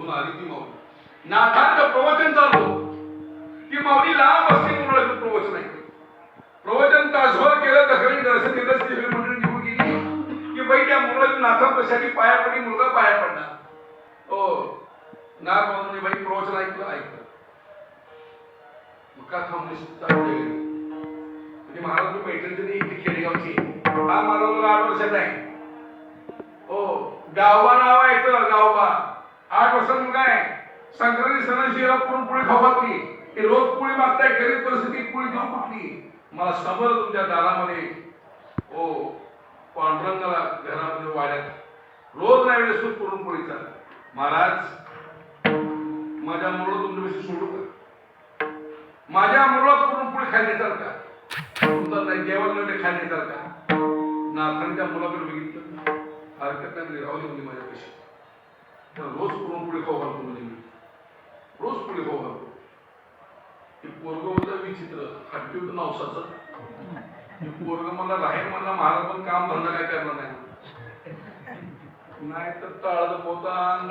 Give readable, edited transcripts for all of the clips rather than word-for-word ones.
घेऊन आली ती माऊली. नाथांचं प्रवचन चालू ती माऊली लांब असते म्हणून प्रवचन ऐकलं. प्रवचन तासभर केलं दखली दर्शन दिलं सगळी मंडळी निघून गेली की बाई त्या मुलाची नाथा कशाने पाया पडली मुलगा पाया पडला. हो नाथ म्हणून बाई प्रवचन ऐकलं मग का थांबली चालू महाराज पैठणची खेडेगावची हा माझा मुलगा 8 वर्षाचा आहे. हो गावबा नाव आहे गावबा 8 वर्षाचा मुलगा आहे. संक्रांती सणाशी पुरणपोळी खाऊ घातली की रोज पोळी मागताय गरीब परिस्थितीत पोळी देऊ कुठली. मला समज तुमच्या दारामध्ये हो पांडुरंगाला घरामध्ये वाड्यात रोज नाही वेळेस पुरणपोळीचा. महाराज माझ्या मुलं तुमच्यापाशी सोडू का. माझ्या मुलाला पुरणपोळी खायला का तुमचा नाही जेवण खायला का. नाथाने त्या मुलाकडे बघितलं हरकत नाही राहू दे माझ्यापाशी रोज पुरणपोळी खाऊ घालतो म्हणजे मी रोज पोळी खाऊ घालतो. ते पोरग होतं विचित्र हट्टी होतं नवसाचं. पोरग मला राहील म्हणला महाराज पण काम धंदा काय करणार नाही तर टाळलं पोतान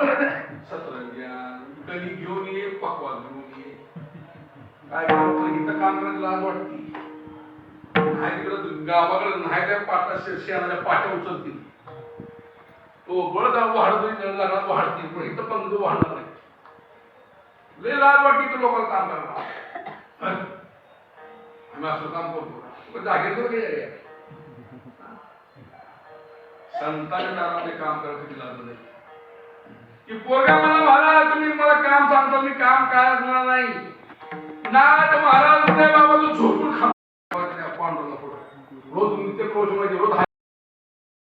सतरंग्यान कधी घेऊन ये पकवान घेऊन ये काय इथं काम करायला लाज वाटते. नाही तिकडं गावाकडे नाही काय पाटा शेणाच्या पाट्या उचलतील तो बळ जाऊ वाढत वाढतील पण इथं पण तो वाढणार नाही. लय लाज वाटते तर लोकांना काम करणार. आम्ही असं काम करतो जागेवर काही संतांच्या दारामध्ये काम करत कधी लाज नाही की पोरगा मला महाराज तुम्ही मला काम सांगता मी काम काय करणार नाही ना महाराज बाबा तू झोपून खा पांडुरंगा पुढे रोज नित्य रोज